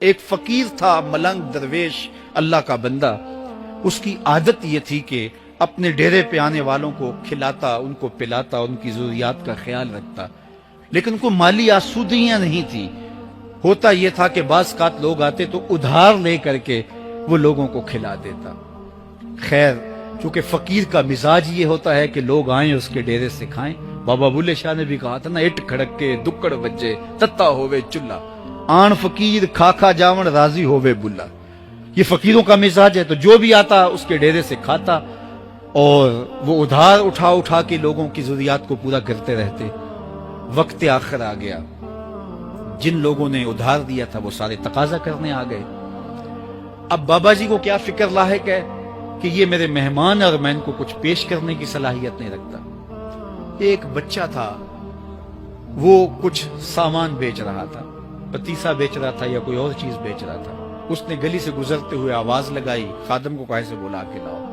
ایک فقیر تھا، ملنگ درویش، اللہ کا بندہ. اس کی عادت یہ تھی کہ اپنے ڈیرے پہ آنے والوں کو کھلاتا، ان کو پلاتا، ان کی ضروریات کا خیال رکھتا، لیکن کو مالی آسودگیاں نہیں تھی. ہوتا یہ تھا کہ بعض اوقات لوگ آتے تو ادھار لے کر کے وہ لوگوں کو کھلا دیتا. خیر، چونکہ فقیر کا مزاج یہ ہوتا ہے کہ لوگ آئیں اس کے ڈیرے سے کھائیں. بابا بلے شاہ نے بھی کہا تھا نا، اٹ کھڑک کے دکڑ بجے تتا ہووے چلا، آن فقیر کھا کھا جاون راضی ہووے بلا. یہ فقیروں کا مزاج ہے. تو جو بھی آتا اس کے ڈیرے سے کھاتا اور وہ ادھار اٹھا اٹھا کے لوگوں کی ضروریات کو پورا کرتے رہتے. وقت آخر آ گیا، جن لوگوں نے ادھار دیا تھا وہ سارے تقاضا کرنے آ گئے. اب بابا جی کو کیا فکر لاحق ہے کہ یہ میرے مہمان اور میں ان کو کچھ پیش کرنے کی صلاحیت نہیں رکھتا. ایک بچہ تھا، وہ کچھ سامان بیچ رہا تھا، پتیسا بیچ رہا تھا یا کوئی اور چیز بیچ رہا تھا. اس نے گلی سے گزرتے ہوئے آواز لگائی، خادم کو کہے سے بلا کے لاؤ.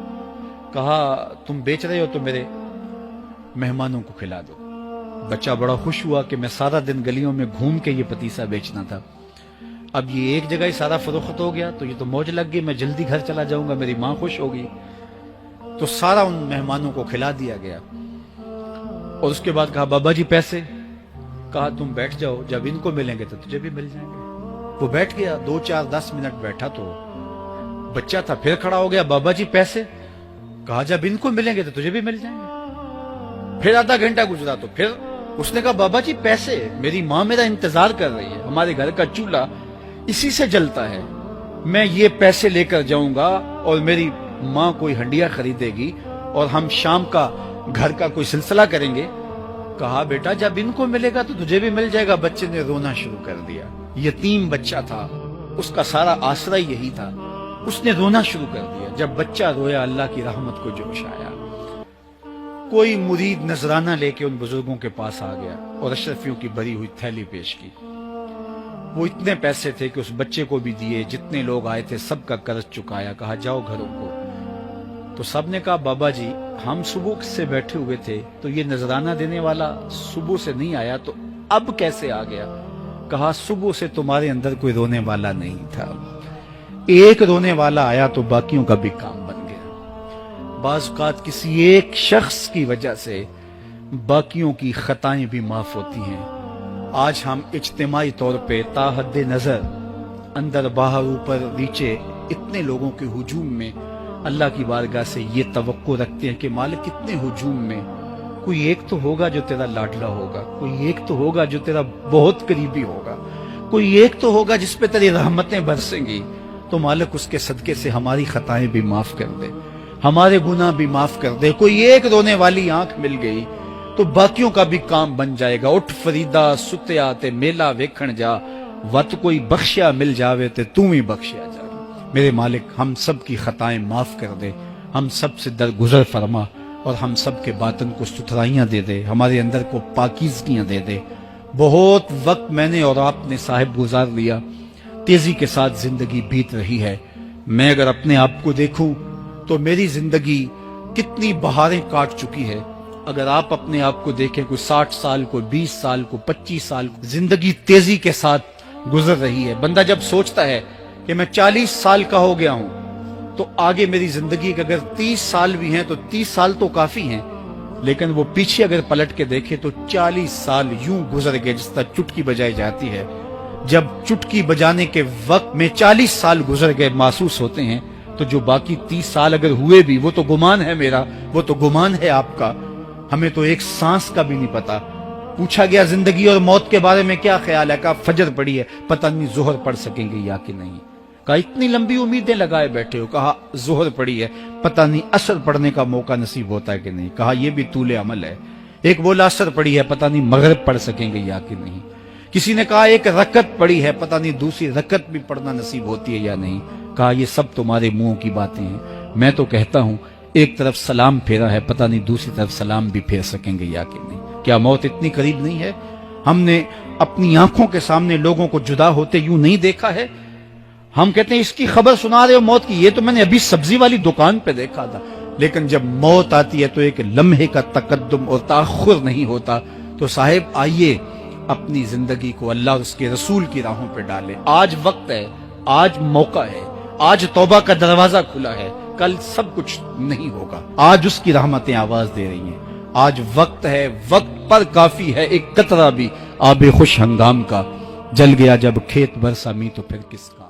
کہا تم بیچ رہے ہو تو میرے مہمانوں کو کھلا دو. بچہ بڑا خوش ہوا کہ میں سارا دن گلیوں میں گھوم کے یہ پتیسا بیچنا تھا، اب یہ ایک جگہ ہی سارا فروخت ہو گیا تو یہ تو موج لگ گئی، میں جلدی گھر چلا جاؤں گا، میری ماں خوش ہوگی. تو سارا ان مہمانوں کو کھلا دیا گیا. اور اس کے بعد کہا بابا جی پیسے؟ کہا تم بیٹھ جاؤ، جب ان کو ملیں گے تو تجھے بھی مل جائیں گے. وہ بیٹھ گیا، 2 4 10 منٹ بیٹھا تو بچہ تھا، پھر کھڑا ہو گیا، بابا جی پیسے؟ کہا جب ان کو ملیں گے تو تجھے بھی مل جائیں گے. پھر آدھا گھنٹہ گزرا تو پھر اس نے کہا بابا جی پیسے؟ میری ماں میرا انتظار کر رہی ہے، ہمارے گھر کا چولہا اسی سے جلتا ہے، میں یہ پیسے لے کر جاؤں گا اور میری ماں کوئی ہنڈیا خریدے گی اور ہم شام کا گھر کا کوئی سلسلہ کریں گے. کہا بیٹا جب ان کو ملے گا تو تجھے بھی مل جائے گا. بچے نے رونا شروع کر دیا. یتیم بچہ تھا، اس کا سارا آسرا یہی تھا. اس نے رونا شروع کر دیا. جب بچہ رویا اللہ کی رحمت کو جوش آیا. کوئی مرید نذرانہ لے کے ان بزرگوں کے پاس آ گیا اور اشرفیوں کی بھری ہوئی تھیلی پیش کی. وہ اتنے پیسے تھے کہ اس بچے کو بھی دیے، جتنے لوگ آئے تھے سب کا قرض چکایا. کہا جاؤ گھروں کو. تو سب نے کہا بابا جی ہم صبح سے بیٹھے ہوئے تھے تو یہ نذرانہ دینے والا صبح سے نہیں آیا تو اب کیسے آ گیا؟ کہا صبح سے تمہارے اندر کوئی رونے والا نہیں تھا، ایک رونے والا آیا تو باقیوں کا بھی کام بن گیا. بعض اوقات کسی ایک شخص کی وجہ سے باقیوں کی خطائیں بھی معاف ہوتی ہیں. آج ہم اجتماعی طور پہ تا حد نظر اندر باہر اوپر نیچے اتنے لوگوں کے ہجوم میں اللہ کی بارگاہ سے یہ توقع رکھتے ہیں کہ مالک اتنے ہجوم میں کوئی ایک تو ہوگا جو تیرا لاڈلا ہوگا، کوئی ایک تو ہوگا جو تیرا بہت قریبی ہوگا، کوئی ایک تو ہوگا جس پہ تیری رحمتیں برسیں گی. تو مالک اس کے صدقے سے ہماری خطائیں بھی معاف کر دے، ہمارے گناہ بھی معاف کر دے. کوئی ایک رونے والی آنکھ مل گئی تو باقیوں کا بھی کام بن جائے گا. اٹھ فریدا ستیا تے میلہ ویکھن جا، وت کوئی بخشیا مل جاوے تے توں ہی بخشیا جا. میرے مالک ہم سب کی خطائیں معاف کر دے، ہم سب سے درگزر فرما اور ہم سب کے باطن کو ستھرائیاں دے دے، ہمارے اندر کو پاکیزگیاں دے دے. بہت وقت میں نے اور آپ نے صاحب گزار لیا، تیزی کے ساتھ زندگی بیت رہی ہے. میں اگر اپنے آپ کو دیکھوں تو میری زندگی کتنی بہاریں کاٹ چکی ہے. اگر آپ اپنے آپ کو دیکھیں، کوئی 60 سال کو 20 سال کو 25 سال کو زندگی تیزی کے ساتھ گزر رہی ہے. بندہ جب سوچتا ہے کہ میں 40 سال کا ہو گیا ہوں تو آگے میری زندگی کے اگر 30 سال بھی ہیں تو 30 سال تو کافی ہیں، لیکن وہ پیچھے اگر پلٹ کے دیکھے تو 40 سال یوں گزر گئے جس طرح چٹکی بجائی جاتی ہے. جب چٹکی بجانے کے وقت میں 40 سال گزر گئے محسوس ہوتے ہیں تو جو باقی 30 سال اگر ہوئے بھی وہ تو گمان ہے میرا، وہ تو گمان ہے آپ کا. ہمیں تو ایک سانس کا بھی نہیں پتا. پوچھا گیا زندگی اور موت کے بارے میں کیا خیال ہے؟ کہا فجر پڑی ہے، پتہ نہیں ظہر پڑھ سکیں گے یا کہ نہیں. کہا اتنی لمبی امیدیں لگائے بیٹھے ہو. کہا ظہر پڑی ہے، پتہ نہیں عصر پڑھنے کا موقع نصیب ہوتا ہے کہ نہیں. کہا یہ بھی طول عمل ہے. ایک بولا عصر پڑی ہے، پتہ نہیں مغرب پڑھ سکیں گے یا کہ نہیں. کسی نے کہا ایک رکعت پڑی ہے، پتہ نہیں دوسری رکعت بھی پڑھنا نصیب ہوتی ہے یا نہیں. کہا یہ سب تمہارے منہوں کی باتیں ہیں. میں تو کہتا ہوں ایک طرف سلام پھیرا ہے، پتہ نہیں دوسری طرف سلام بھی پھیر سکیں گے یا کہ نہیں. کیا موت اتنی قریب نہیں ہے؟ ہم نے اپنی آنکھوں کے سامنے لوگوں کو جدا ہوتے یوں نہیں دیکھا ہے. ہم کہتے ہیں اس کی خبر سنا رہے ہو موت کی، یہ تو میں نے ابھی سبزی والی دکان پہ دیکھا تھا. لیکن جب موت آتی ہے تو ایک لمحے کا تقدم اور تاخر نہیں ہوتا. تو صاحب آئیے اپنی زندگی کو اللہ اور اس کے رسول کی راہوں پہ ڈالے. آج وقت ہے, آج موقع ہے, آج توبہ کا دروازہ کھلا ہے, کل سب کچھ نہیں ہوگا. آج اس کی رحمتیں آواز دے رہی ہیں. آج وقت ہے, وقت پر کافی ہے ایک قطرہ بھی آب خوش ہنگام کا. جل گیا جب کھیت برسا می تو پھر کس کا.